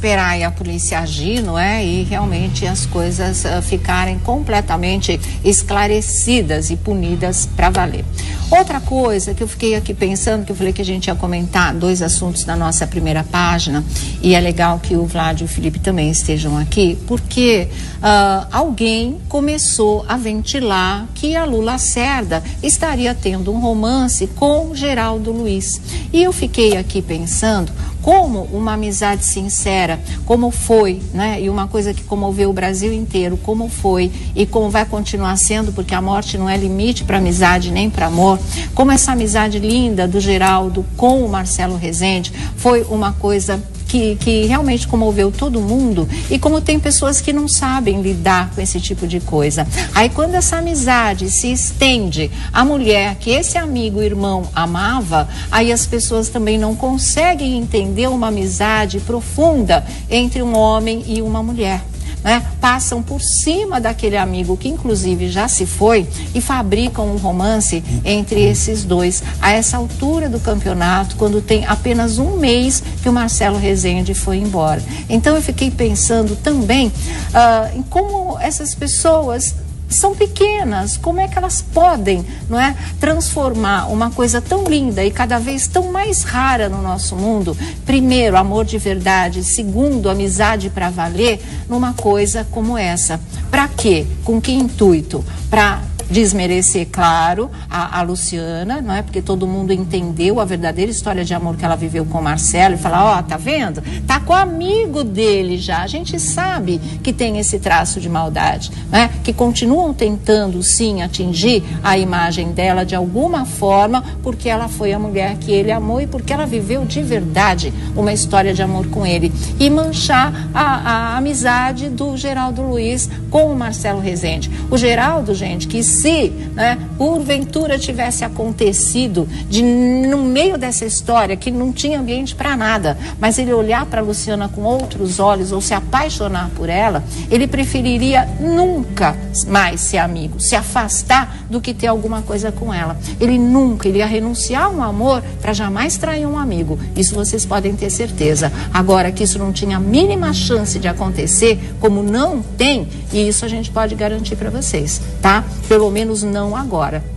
esperar aí a polícia agir, não é? E realmente as coisas ficarem completamente esclarecidas e punidas para valer. Outra coisa que eu fiquei aqui pensando, que eu falei que a gente ia comentar dois assuntos na nossa primeira página, e é legal que o Vlad e o Felipe também estejam aqui, porque alguém começou a ventilar que a Lu Lacerda estaria tendo um romance com Geraldo Luiz. E eu fiquei aqui pensando como uma amizade sincera, como foi, né? E uma coisa que comoveu o Brasil inteiro, como foi e como vai continuar sendo, porque a morte não é limite para amizade nem para amor, como essa amizade linda do Geraldo com o Marcelo Rezende foi uma coisa que realmente comoveu todo mundo, e como tem pessoas que não sabem lidar com esse tipo de coisa. Aí quando essa amizade se estende à mulher que esse amigo, irmão, amava, aí as pessoas também não conseguem entender uma amizade profunda entre um homem e uma mulher. Né? Passam por cima daquele amigo que inclusive já se foi e fabricam um romance entre esses dois a essa altura do campeonato, quando tem apenas um mês que o Marcelo Rezende foi embora. Então eu fiquei pensando também em como essas pessoas são pequenas, como é que elas podem, não é, transformar uma coisa tão linda e cada vez tão mais rara no nosso mundo, primeiro, amor de verdade, segundo, amizade para valer, numa coisa como essa. Para quê? Com que intuito? Para desmerecer, claro, a Luciana, não é? Porque todo mundo entendeu a verdadeira história de amor que ela viveu com o Marcelo e falar, ó, tá vendo? Tá com o amigo dele já. A gente sabe que tem esse traço de maldade, né? Que continuam tentando, sim, atingir a imagem dela de alguma forma, porque ela foi a mulher que ele amou e porque ela viveu de verdade uma história de amor com ele. E manchar a amizade do Geraldo Luiz com o Marcelo Rezende. O Geraldo, gente, que se, né, porventura tivesse acontecido no meio dessa história que não tinha ambiente para nada, mas ele olhar para a Luciana com outros olhos ou se apaixonar por ela, ele preferiria nunca mais ser amigo, se afastar do que ter alguma coisa com ela. Ele ia renunciar a um amor para jamais trair um amigo. Isso vocês podem ter certeza. Agora que isso não tinha a mínima chance de acontecer, como não tem, e isso a gente pode garantir para vocês, tá? Pelo menos não agora.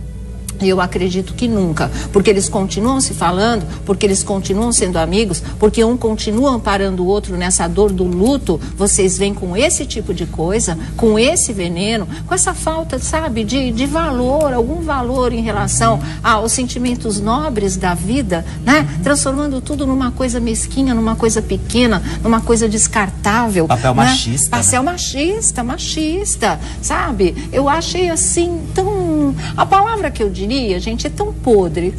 Eu acredito que nunca, porque eles continuam se falando, porque eles continuam sendo amigos, porque um continua amparando o outro nessa dor do luto. Vocês vêm com esse tipo de coisa, com esse veneno, com essa falta, sabe, de valor, algum valor em relação aos sentimentos nobres da vida, né? Transformando tudo numa coisa mesquinha, numa coisa pequena, numa coisa descartável. Papel né? machista. Papel machista, sabe? Eu achei assim tão... A palavra que eu diria, gente, é tão podre,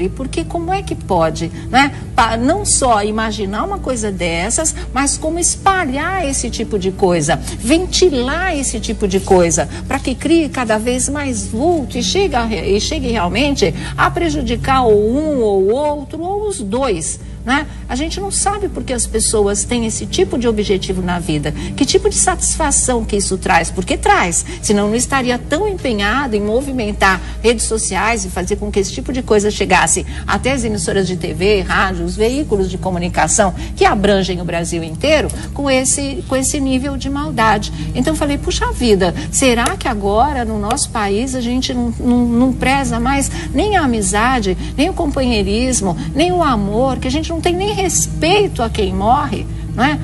porque como é que pode, né? Não só imaginar uma coisa dessas, mas como espalhar esse tipo de coisa, ventilar esse tipo de coisa, para que crie cada vez mais vulto e chegue realmente a prejudicar ou um ou outro ou os dois. Né? A gente não sabe porque as pessoas têm esse tipo de objetivo na vida, que tipo de satisfação que isso traz, porque traz, senão não estaria tão empenhado em movimentar redes sociais e fazer com que esse tipo de coisa chegasse até as emissoras de TV, rádio, os veículos de comunicação que abrangem o Brasil inteiro com esse nível de maldade. Então eu falei, puxa vida, será que agora no nosso país a gente não preza mais nem a amizade, nem o companheirismo, nem o amor, que a gente não tem nem respeito a quem morre, não é?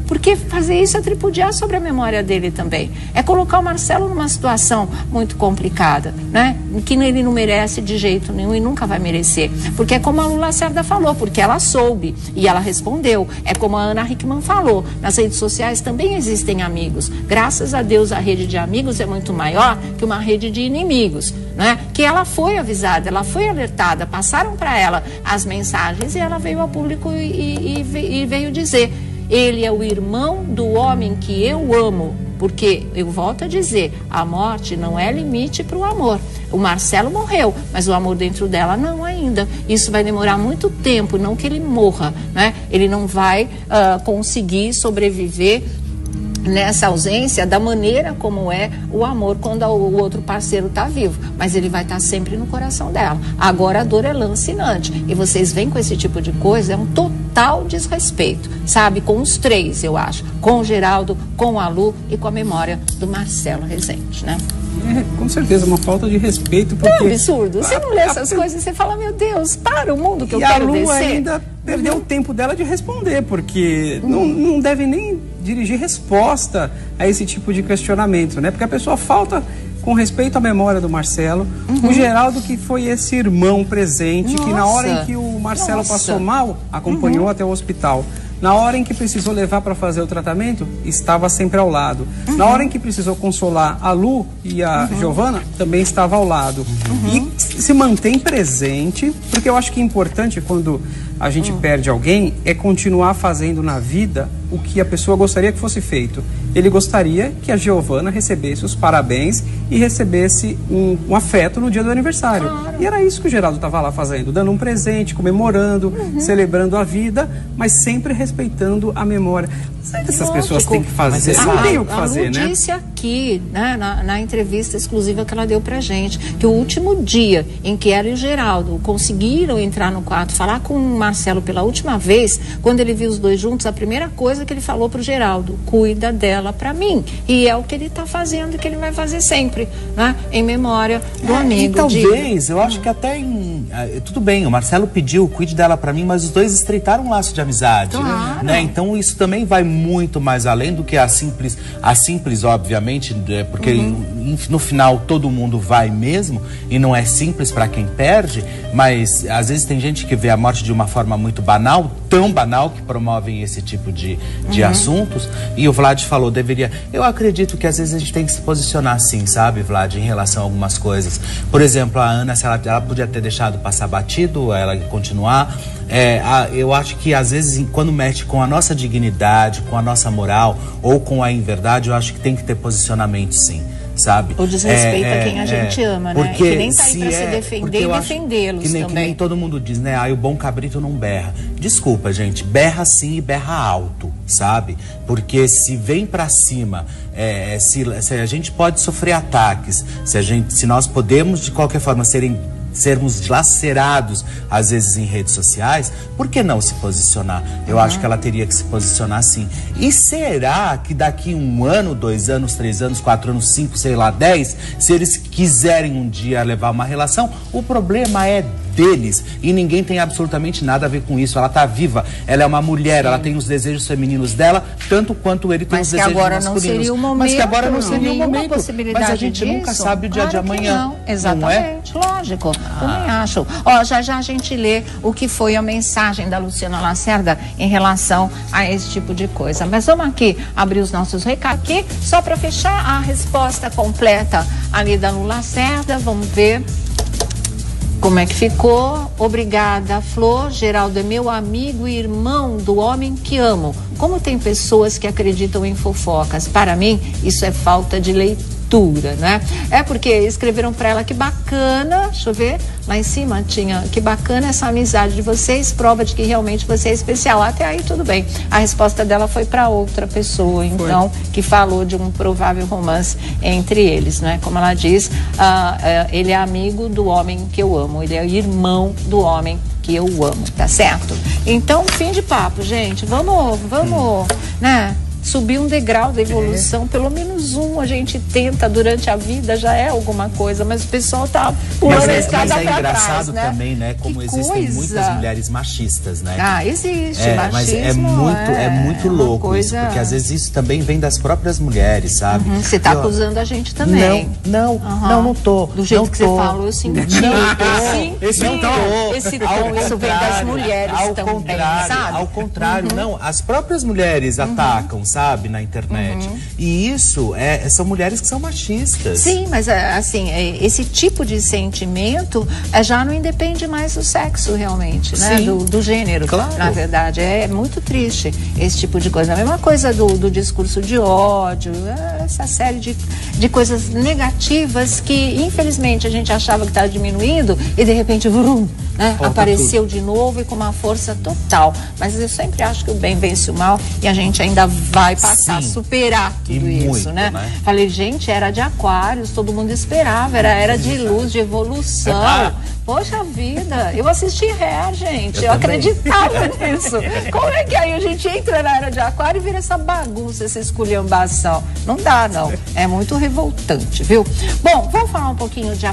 Porque fazer isso é tripudiar sobre a memória dele também. É colocar o Marcelo numa situação muito complicada, né? Que ele não merece de jeito nenhum e nunca vai merecer. Porque é como a Lu Lacerda falou, porque ela soube e ela respondeu. É como a Ana Hickman falou, nas redes sociais também existem amigos. Graças a Deus a rede de amigos é muito maior que uma rede de inimigos, né? Que ela foi avisada, ela foi alertada, passaram para ela as mensagens e ela veio ao público e veio dizer: ele é o irmão do homem que eu amo, porque, eu volto a dizer, a morte não é limite para o amor. O Marcelo morreu, mas o amor dentro dela não ainda. Isso vai demorar muito tempo, não que ele morra, né? Ele não vai conseguir sobreviver nessa ausência da maneira como é o amor quando o outro parceiro está vivo, mas ele vai estar sempre no coração dela. Agora a dor é lancinante e vocês vêm com esse tipo de coisa, é um total desrespeito, sabe, com os três, eu acho, com o Geraldo, com a Lu e com a memória do Marcelo Rezende, né? Com certeza, uma falta de respeito, porque... É um absurdo, você não lê essas coisas, você fala, meu Deus, para o mundo que eu quero descer. E a Lu ainda perdeu o tempo dela de responder, porque não deve nem dirigir resposta a esse tipo de questionamento, né? Porque a pessoa falta com respeito à memória do Marcelo, o Geraldo, que foi esse irmão presente, que na hora em que o Marcelo passou mal, acompanhou até o hospital. Na hora em que precisou levar para fazer o tratamento, estava sempre ao lado. Na hora em que precisou consolar a Lu e a Giovana, também estava ao lado. E se mantém presente, porque eu acho que é importante quando a gente perde alguém, é continuar fazendo na vida o que a pessoa gostaria que fosse feito. Ele gostaria que a Giovana recebesse os parabéns e recebesse um afeto no dia do aniversário. Claro. E era isso que o Geraldo estava lá fazendo, dando um presente, comemorando, celebrando a vida, mas sempre respeitando a memória. Sabe que essas pessoas têm que fazer? Não tem o que fazer, né? A Lu disse aqui, né, na entrevista exclusiva que ela deu pra gente, que o último dia em que ela e o Geraldo conseguiram entrar no quarto, falar com o Marcelo pela última vez, quando ele viu os dois juntos, a primeira coisa que ele falou pro Geraldo, cuida dela pra mim. E é o que ele tá fazendo e que ele vai fazer sempre, né? Em memória do amigo. E talvez, eu acho que até tudo bem, o Marcelo pediu, cuide dela pra mim, mas os dois estreitaram um laço de amizade. Claro. Né? Então isso também vai muito mais além do que a simples, obviamente, porque no final todo mundo vai mesmo, e não é simples para quem perde, mas às vezes tem gente que vê a morte de uma forma muito banal, tão banal, que promovem esse tipo de assuntos, e o Vlad falou, eu acredito que às vezes a gente tem que se posicionar assim, sabe, Vlad, em relação a algumas coisas. Por exemplo, a Ana, se ela podia ter deixado passar batido, ela continuar. Eu acho que às vezes quando mexe com a nossa dignidade, com a nossa moral ou com a inverdade, eu acho que tem que ter posicionamento, sim, sabe? Ou desrespeita quem a gente ama, né? Porque que nem tá aí pra se defender e defendê-los também. Que nem todo mundo diz, né? O bom cabrito não berra. Desculpa, gente, berra sim e berra alto, sabe? Porque se vem pra cima, se a gente pode sofrer ataques, se nós podemos de qualquer forma sermos dilacerados, às vezes em redes sociais, por que não se posicionar? Eu acho que ela teria que se posicionar sim. E será que daqui 1 ano, 2 anos, 3 anos, 4 anos, 5, sei lá, 10, se eles quiserem um dia levar uma relação, o problema é deles e ninguém tem absolutamente nada a ver com isso. Ela tá viva, ela é uma mulher, ela tem os desejos femininos dela, tanto quanto ele tem os desejos masculinos. Não seria o momento, mas que agora não seria o momento. Possibilidade mas a gente nunca sabe o dia de amanhã. Não, exatamente, lógico. Também acho. Já a gente lê o que foi a mensagem da Luciana Lacerda em relação a esse tipo de coisa. Mas vamos aqui abrir os nossos recados aqui, só para fechar a resposta completa ali da Lu Lacerda. Vamos ver como é que ficou. Obrigada, Flor. Geraldo é meu amigo e irmão do homem que amo. Como tem pessoas que acreditam em fofocas? Para mim, isso é falta de leitura, né? É porque escreveram para ela que bacana, deixa eu ver, lá em cima tinha, que bacana essa amizade de vocês, prova de que realmente você é especial. Até aí tudo bem. A resposta dela foi para outra pessoa, então, que falou de um provável romance entre eles, né? Como ela diz, ele é amigo do homem que eu amo, ele é irmão do homem que eu amo, tá certo? Então, fim de papo, gente. Vamos, né? Subir um degrau da evolução, pelo menos um a gente tenta durante a vida, já é alguma coisa, mas o pessoal tá pulando a escada pra trás, né? Mas é engraçado também, né? Como existem muitas mulheres machistas, né? Existe, machismo. Mas é muito louco isso, porque às vezes isso também vem das próprias mulheres, sabe? Você tá acusando a gente também. Não tô. Do jeito que você falou, eu senti. Esse tom, isso vem das mulheres também, sabe? Ao contrário, não, as próprias mulheres atacam, sabe, na internet. E isso são mulheres que são machistas. Sim, mas assim, esse tipo de sentimento já não independe mais do sexo realmente, né? Do gênero. Claro. Na verdade, é muito triste esse tipo de coisa. A mesma coisa do discurso de ódio, essa série de coisas negativas que, infelizmente, a gente achava que estava diminuindo e, de repente, né? Apareceu de novo e com uma força total. Mas eu sempre acho que o bem vence o mal e a gente ainda vai passar, superar tudo isso, muito, né? né? Falei, gente, era de Aquários, todo mundo esperava, era de luz, de evolução. Poxa vida, eu assisti Hair, gente, eu acreditava nisso. Como é que aí a gente entra na era de Aquário e vira essa bagunça, essa esculhambação? Não dá, não. É muito revoltante, viu? Bom, vamos falar um pouquinho de